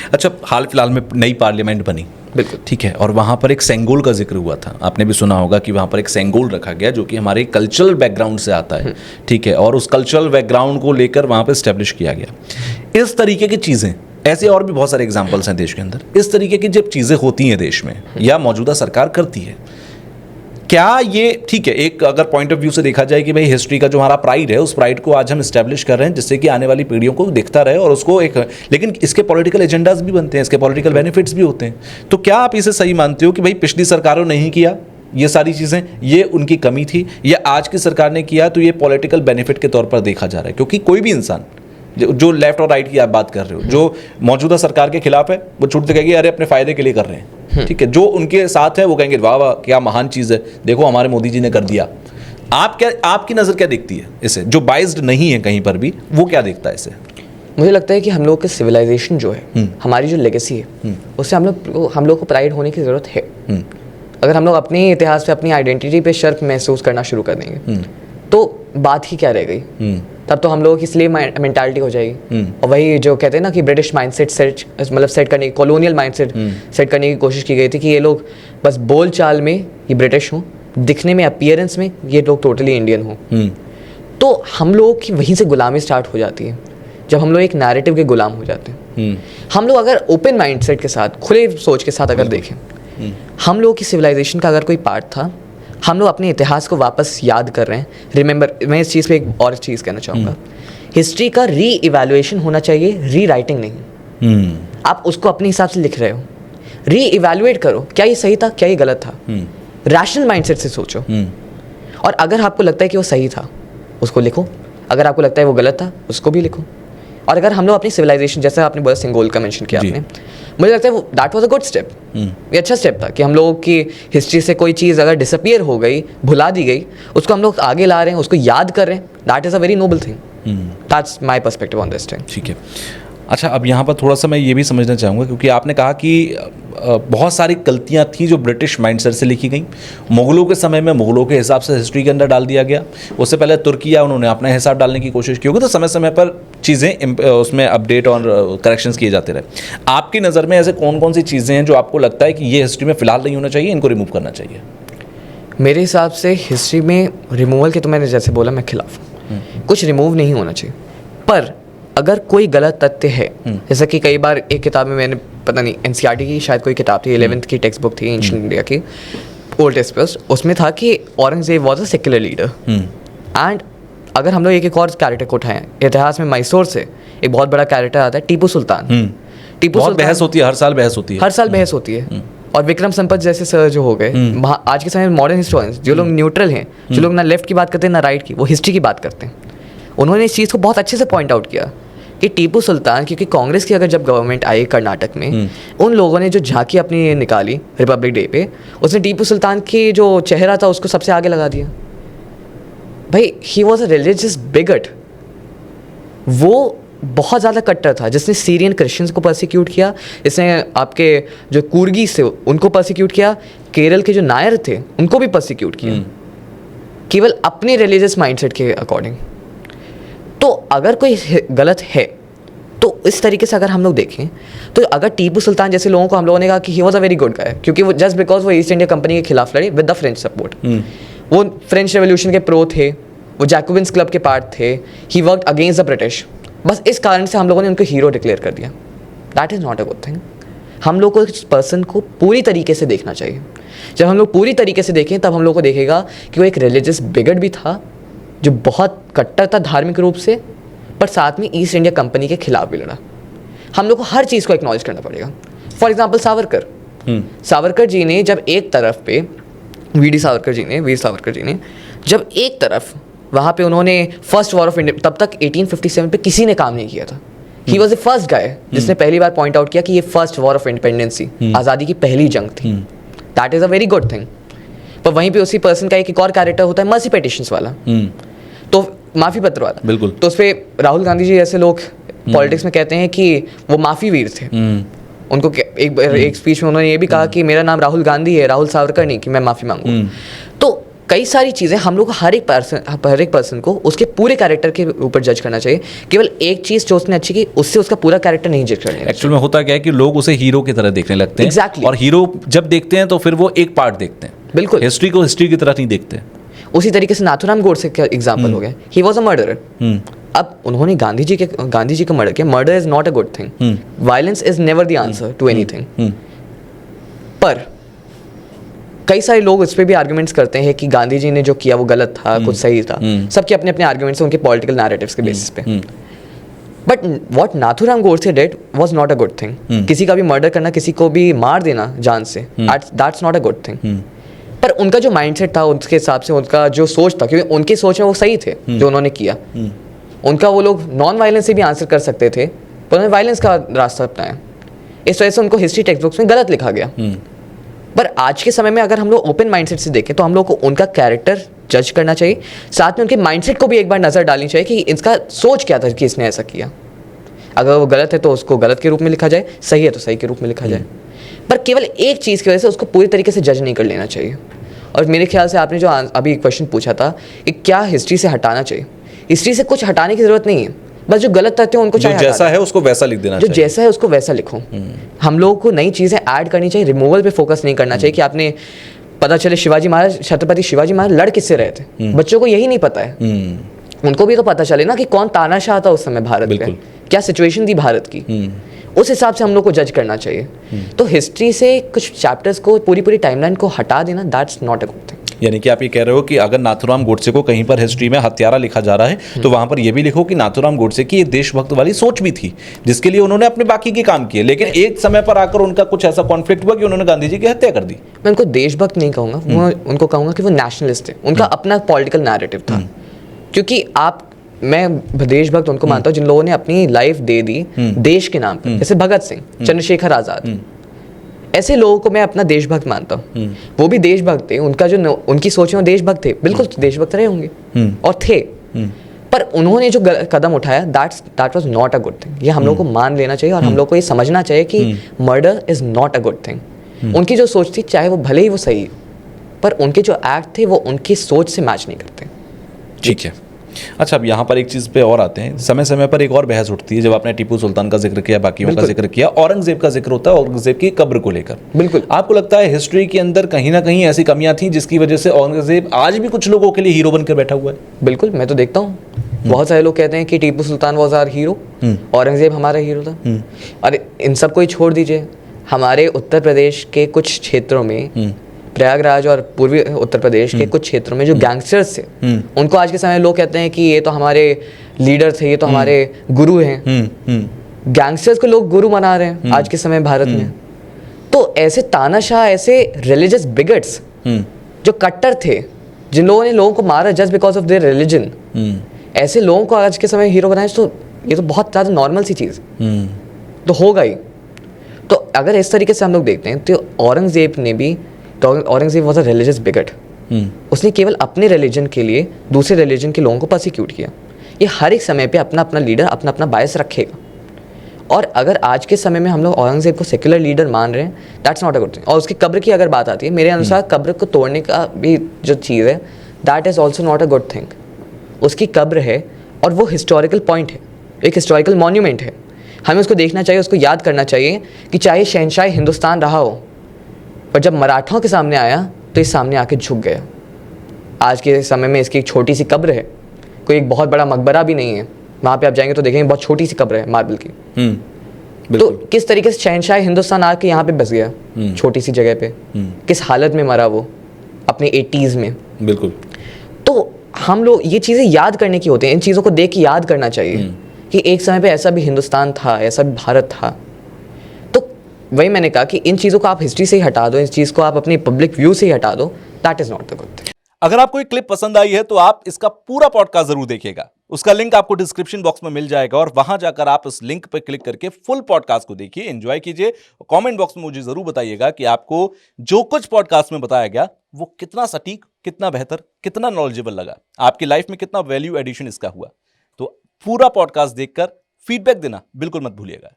अच्छा, हाल फिलहाल में नई पार्लियामेंट बनी, बिल्कुल ठीक है, और वहाँ पर एक सेंगोल का जिक्र हुआ था, आपने भी सुना होगा कि वहाँ पर एक सेंगोल रखा गया जो कि हमारे कल्चरल बैकग्राउंड से आता है, ठीक है, और उस कल्चरल बैकग्राउंड को लेकर वहाँ पर इस्टेब्लिश किया गया। इस तरीके की चीज़ें, ऐसे और भी बहुत सारे एग्जाम्पल्स हैं देश के अंदर, इस तरीके की जब चीज़ें होती हैं देश में या मौजूदा सरकार करती है, क्या ये ठीक है, एक अगर पॉइंट ऑफ व्यू से देखा जाए कि भाई हिस्ट्री का जो हमारा प्राइड है, उस प्राइड को आज हम इस्टेब्लिश कर रहे हैं जिससे कि आने वाली पीढ़ियों को दिखता रहे और उसको एक, लेकिन इसके पॉलिटिकल एजेंडाज भी बनते हैं, इसके पॉलिटिकल बेनिफिट्स भी होते हैं, तो क्या आप इसे सही मानते हो कि भाई पिछली सरकारों ने नहीं किया ये सारी चीज़ें, ये उनकी कमी थी, या आज की सरकार ने किया तो ये पॉलिटिकल बेनिफिट के तौर पर देखा जा रहा है? क्योंकि कोई भी इंसान जो लेफ्ट और राइट की आप बात कर रहे हो, जो मौजूदा सरकार के खिलाफ है, वो छूटते कहेगी अरे अपने फायदे के लिए कर रहे हैं, ठीक है, जो उनके साथ है वो कहेंगे वाह वाह क्या महान चीज़ है, देखो हमारे मोदी जी ने कर दिया। आपकी नज़र क्या देखती है इसे, जो बाइज्ड नहीं है कहीं पर भी, वो क्या देखता है इसे? मुझे लगता है कि हम लोग के सिविलाइजेशन जो है, हमारी जो लेगेसी है, उससे हम लोग को प्राइड होने की ज़रूरत है। अगर हम लोग अपने इतिहास पे, अपनी आइडेंटिटी पे शर्फ महसूस करना शुरू कर देंगे तो बात ही क्या रह गई? तब तो हम लोगों की स्लेव मेंटालिटी हो जाएगी। और वही जो कहते हैं ना कि ब्रिटिश माइंडसेट सेट करने की, कॉलोनियल माइंडसेट सेट करने की कोशिश की गई थी कि ये लोग बस बोल चाल में ये ब्रिटिश हों, दिखने में, अपीयरेंस में ये लोग टोटली इंडियन हों। तो हम लोगों की वहीं से गुलामी स्टार्ट हो जाती है, जब हम लोग एक नैरेटिव के गुलाम हो जाते हैं। हम लोग अगर ओपन माइंडसेट के साथ, खुले सोच के साथ अगर देखें, हम लोगों की सिविलाइजेशन का अगर कोई पार्ट था, हम लोग अपने इतिहास को वापस याद कर रहे हैं। रिमेंबर, मैं इस चीज़ पे एक और चीज़ कहना चाहूँगा, हिस्ट्री का री इवैल्यूएशन होना चाहिए, री राइटिंग नहीं। आप उसको अपने हिसाब से लिख रहे हो, री इवैल्यूएट करो, क्या ये सही था, क्या ये गलत था, रैशनल माइंडसेट से सोचो। और अगर आपको लगता है कि वो सही था, उसको लिखो, अगर आपको लगता है वो गलत था, उसको भी लिखो। और अगर हम लोग अपनी सिविलाइजेशन, जैसे आपने बोला सेंगोल का मेंशन किया आपने, मुझे लगता है वो that was a good step, ये अच्छा स्टेप था कि हम लोगों की हिस्ट्री से कोई चीज़ अगर डिसअपियर हो गई, भुला दी गई, उसको हम लोग आगे ला रहे हैं, उसको याद कर रहे हैं, that is a very noble thing. That's my perspective on this thing. ठीक है। अच्छा, अब यहाँ पर थोड़ा सा मैं ये भी समझना चाहूँगा, क्योंकि आपने कहा कि बहुत सारी गलतियाँ थी जो ब्रिटिश माइंडसेट से लिखी गई, मुग़लों के समय में मुग़लों के हिसाब से हिस्ट्री के अंदर डाल दिया गया, उससे पहले तुर्किया उन्होंने अपना हिसाब डालने की कोशिश की होगी, तो समय समय पर चीज़ें उसमें अपडेट और करेक्शंस किए जाते रहे। आपकी नज़र में ऐसे कौन कौन सी चीज़ें हैं जो आपको लगता है कि ये हिस्ट्री में फ़िलहाल नहीं होना चाहिए, इनको रिमूव करना चाहिए? मेरे हिसाब से हिस्ट्री में रिमूवल के, तो मैंने जैसे बोला, मैं खिलाफ हूँ, कुछ रिमूव नहीं होना चाहिए। पर अगर कोई गलत तथ्य है, जैसा कि कई बार एक किताब में मैंने, पता नहीं एनसीईआरटी की शायद कोई किताब थी, 11th की टेक्स्ट बुक थी एंशिएंट इंडिया की, ओल्ड टेक्स्ट, उसमें था कि Aurangzeb was a secular leader. And अगर हम लोग एक और कैरेक्टर को उठाएं, इतिहास में मैसूर से एक बहुत बड़ा कैरेक्टर आता है टीपू सुल्तान। टीपू सुल्तान, बहस होती है, हर साल बहस होती है, हर साल बहस होती है। और विक्रम संपत जैसे सर जो हो गए, आज के समय में मॉडर्न हिस्टोरियंस, जो लोग न्यूट्रल हैं, जो लोग ना लेफ्ट की बात करते हैं ना राइट की, वो हिस्ट्री की बात करते हैं, उन्होंने इस चीज़ को बहुत अच्छे से पॉइंट आउट किया कि टीपू सुल्तान, क्योंकि कांग्रेस की अगर जब गवर्नमेंट आई कर्नाटक में, उन लोगों ने जो झांकी अपनी निकाली रिपब्लिक डे पे, उसने टीपू सुल्तान की जो चेहरा था उसको सबसे आगे लगा दिया। भाई, he was a religious wicket, वो बहुत ज़्यादा कट्टर था, जिसने सीरियन क्रिश्चियंस को परसिक्यूट किया, जिसने आपके जो कुर्गी से उनको परसिक्यूट किया, केरल के जो नायर थे उनको भी परसिक्यूट किया, केवल अपने रिलीजियस माइंडसेट के अकॉर्डिंग। तो अगर कोई गलत है, तो इस तरीके से अगर हम लोग देखें, तो अगर टीपू सुल्तान जैसे लोगों को हम लोगों ने कहा कि he was a very good guy, क्योंकि वो जस्ट बिकॉज वो ईस्ट इंडिया कंपनी के खिलाफ लड़े विद द फ्रेंच सपोर्ट, वो फ्रेंच रेवोल्यूशन के प्रो थे, वो जैकोबिन्स क्लब के पार्ट थे, he worked against the British, बस इस कारण से हम लोगों ने उनको हीरो डिक्लेयर कर दिया। That is not a good thing. हम लोग को इस पर्सन को पूरी तरीके से देखना चाहिए। जब हम लोग पूरी तरीके से देखें, तब हम लोग को देखेगा कि वो एक रिलीजियस बिगट भी था, जो बहुत कट्टर था धार्मिक रूप से, पर साथ में ईस्ट इंडिया कंपनी के खिलाफ भी लड़ा। हम लोग को हर चीज़ को एक्नॉलेज करना पड़ेगा। फॉर एग्जाम्पल सावरकर, सावरकर जी ने जब एक तरफ पे वीर सावरकर जी ने जब एक तरफ वहाँ पे उन्होंने फर्स्ट वॉर ऑफ इंडिया, तब तक 1857 पे किसी ने काम नहीं किया था, he was the first guy जिसने पहली बार पॉइंट आउट किया कि ये फर्स्ट वॉर ऑफ इंडिपेंडेंस थी, आज़ादी की पहली जंग थी। That is a very good thing. पर वहीं पे उसी पर्सन का एक और कैरेक्टर होता है मर्सी पेटिशंस वाला, तो माफ़ी पत्र वाला, बिल्कुल, तो उस पर राहुल गांधी जी जैसे लोग पॉलिटिक्स में कहते हैं कि वो माफ़ी वीर थे। उनको एक स्पीच में उन्होंने ये भी कहा कि मेरा नाम राहुल गांधी है, राहुल सावरकर नहीं कि मैं माफ़ी मांगूँ। तो कई सारी चीज़ें हम लोग को हर एक पर्सन को उसके पूरे कैरेक्टर के ऊपर जज करना चाहिए। केवल एक चीज़ जो उसने अच्छी की उससे उसका पूरा कैरेक्टर नहीं जज करना। एक्चुअल में होता क्या है कि लोग उसे हीरो की तरह देखने लगते हैं। Exactly. और हीरो जब देखते हैं तो फिर वो एक पार्ट देखते हैं, बिल्कुल हिस्ट्री को हिस्ट्री की तरह नहीं देखते। उसी तरीके से नाथुराम गोडसे का एग्जाम्पल हो गया, ही वॉज अ मर्डरर। अब उन्होंने गांधी जी का मर्डर किया। Murder is not a good thing, violence is never the answer to anything. पर कई सारे लोग उस पर भी आर्ग्यूमेंट्स करते हैं कि गांधी जी ने जो किया वो गलत था, कुछ सही था। सबके अपने अपने आर्ग्यूमेंट्स हैं उनके पॉलिटिकल नैरेटिव्स के बेसिस पे। But what Nathuram Godse did was not a good thing. किसी का भी मर्डर करना, किसी को भी मार देना जान से, that's not a good thing. पर उनका जो माइंडसेट था, उसके हिसाब से उनका जो सोच था, क्योंकि उनकी सोच में वो सही थे जो उन्होंने किया। उनका वो लोग नॉन वायलेंस से भी आंसर कर सकते थे, पर उन्होंने वायलेंस का रास्ता अपनाया। इस वजह से उनको हिस्ट्री टेक्स्ट बुक्स में गलत लिखा गया। पर आज के समय में अगर हम लोग ओपन माइंडसेट से देखें तो हम लोग को उनका कैरेक्टर जज करना चाहिए, साथ में उनके माइंडसेट को भी एक बार नज़र डालनी चाहिए कि इसका सोच क्या था कि इसने ऐसा किया। अगर वो गलत है तो उसको गलत के रूप में लिखा जाए, सही है तो सही के रूप में लिखा जाए। पर केवल एक चीज़ की वजह से उसको पूरी तरीके से जज नहीं कर लेना चाहिए। और मेरे ख्याल से आपने जो अभी क्वेश्चन पूछा था कि क्या हिस्ट्री से हटाना चाहिए, हिस्ट्री से कुछ हटाने की ज़रूरत नहीं है। बस जो गलत तथ्य है उनको जो जैसा है उसको वैसा लिख देना चाहिए। जो जैसा है उसको वैसा लिखो। हम लोगों को नई चीज़ें ऐड करनी चाहिए, रिमूवल पे फोकस नहीं करना चाहिए कि आपने पता चले छत्रपति शिवाजी महाराज लड़ किससे रहे थे। बच्चों को यही नहीं पता है। उनको भी तो पता चले ना कि कौन तानाशाह था उस समय भारत में, क्या सिचुएशन थी भारत की। उस हिसाब से हम लोग को जज करना चाहिए। तो हिस्ट्री से कुछ चैप्टर्स को, पूरी टाइमलाइन को हटा देना, that's not a good thing. यानी कि आप ये कह रहे हो कि अगर नाथुराम गोडसे को कहीं पर हिस्ट्री में हत्यारा लिखा जा रहा है तो वहां पर ये भी लिखो कि नाथुराम गोडसे की ये देशभक्त वाली सोच भी थी जिसके लिए उन्होंने अपने बाकी के काम किए, लेकिन एक समय पर आकर उनका कुछ ऐसा कॉन्फ्लिक्ट हुआ कि उन्होंने गांधी जी की हत्या कर दी। मैं उनको देशभक्त नहीं कहूँगा, मैं उनको कहूँगा कि वो नेशनलिस्ट थे। उनका अपना पॉलिटिकल नैरेटिव था। क्योंकि मैं देशभक्त उनको मानता हूँ जिन लोगों ने अपनी लाइफ दे दी देश के नाम पर, जैसे भगत सिंह, चंद्रशेखर आजाद। ऐसे लोगों को मैं अपना देशभक्त मानता हूँ। वो भी देशभक्त थे, उनका जो उनकी सोच में देशभक्त थे, बिल्कुल देशभक्त रहे होंगे और थे। पर उन्होंने जो कदम उठाया, that was not a good thing. ये हम लोग को मान लेना चाहिए और हम लोग को ये समझना चाहिए कि murder is not a good thing. उनकी जो सोच थी, चाहे वो भले ही वो सही, पर उनके जो एक्ट थे वो उनकी सोच से मैच नहीं करते। ठीक है। अच्छा, अब यहाँ पर एक चीज़ पे और आते हैं। समय समय पर एक और बहस उठती है, जब आपने टीपू सुल्तान का जिक्र किया, बाकियों का जिक्र किया, औरंगजेब का जिक्र होता है, औरंगजेब की कब्र को लेकर। बिल्कुल। आपको लगता है हिस्ट्री के अंदर कहीं ना कहीं ऐसी कमियां थी जिसकी वजह से औरंगजेब आज भी कुछ लोगों के लिए हीरो बनकर बैठा हुआ है? बिल्कुल, मैं तो देखता हूँ बहुत सारे लोग कहते हैं कि Tipu Sultan was our hero, Aurangzeb हमारा हीरो था। अरे इन सब को ही छोड़ दीजिए, हमारे उत्तर प्रदेश के कुछ क्षेत्रों में, प्रयागराज और पूर्वी उत्तर प्रदेश के कुछ क्षेत्रों में जो गैंगस्टर्स थे, उनको आज के समय लोग कहते हैं कि ये तो हमारे लीडर थे, ये तो हमारे गुरु हैं। गैंगस्टर्स को लोग गुरु मना रहे हैं आज के समय भारत में। तो ऐसे तानाशाह, ऐसे रिलीजियस बिगट्स जो कट्टर थे, जिन लोगों ने लोगों को मारा just because of their religion, ऐसे लोगों को आज के समय हीरो बनाए, तो ये तो बहुत ज़्यादा नॉर्मल सी चीज़ तो होगा ही। तो अगर इस तरीके से हम लोग देखते हैं तो Aurangzeb was a religious wicket. उसने केवल अपने रिलीजन के लिए दूसरे रिलीजन के लोगों को प्रोसिक्यूट किया। ये हर एक समय पे अपना अपना लीडर अपना अपना बायस रखेगा। और अगर आज के समय में हम लोग औरंगजेब को सेक्युलर लीडर मान रहे हैं, that's not a good thing. और उसकी कब्र की अगर बात आती है, मेरे अनुसार कब्र को तोड़ने का भी जो चीज़ है, that is also not a good thing. उसकी कब्र है और वो हिस्टोरिकल पॉइंट है, एक हिस्टोरिकल मॉन्यूमेंट है। हमें उसको देखना चाहिए, उसको याद करना चाहिए कि चाहे शहंशाह हिंदुस्तान रहा हो, पर जब मराठों के सामने आया तो इस सामने आके झुक गया। आज के समय में इसकी एक छोटी सी कब्र है, कोई एक बहुत बड़ा मकबरा भी नहीं है। वहाँ पे आप जाएंगे तो देखेंगे बहुत छोटी सी कब्र है मार्बल की। तो किस तरीके से शहंशाह हिंदुस्तान आके यहाँ पे बस गया, छोटी सी जगह पे। किस हालत में मरा वो, अपने 80s में। बिल्कुल। तो हम लोग ये चीज़ें याद करने की होती हैं, इन चीज़ों को देख के याद करना चाहिए कि एक समय पे ऐसा भी हिंदुस्तान था, ऐसा भी भारत था। तो वही मैंने कहा कि इन चीज़ों को आप हिस्ट्री से ही हटा दो, इस चीज़ को आप अपनी पब्लिक व्यू से ही हटा दो, that is not the good thing. अगर आपको ये क्लिप पसंद आई है तो आप इसका पूरा पॉडकास्ट जरूर देखिएगा। उसका लिंक आपको डिस्क्रिप्शन बॉक्स में मिल जाएगा और वहां जाकर आप इस लिंक पर क्लिक करके फुल पॉडकास्ट को देखिए, एंजॉय कीजिए। कमेंट बॉक्स में मुझे जरूर बताइएगा कि आपको जो कुछ पॉडकास्ट में बताया गया वो कितना सटीक, कितना बेहतर, कितना नॉलेजेबल लगा, आपकी लाइफ में कितना वैल्यू एडिशन इसका हुआ। तो पूरा पॉडकास्ट देखकर फीडबैक देना बिल्कुल मत भूलिएगा।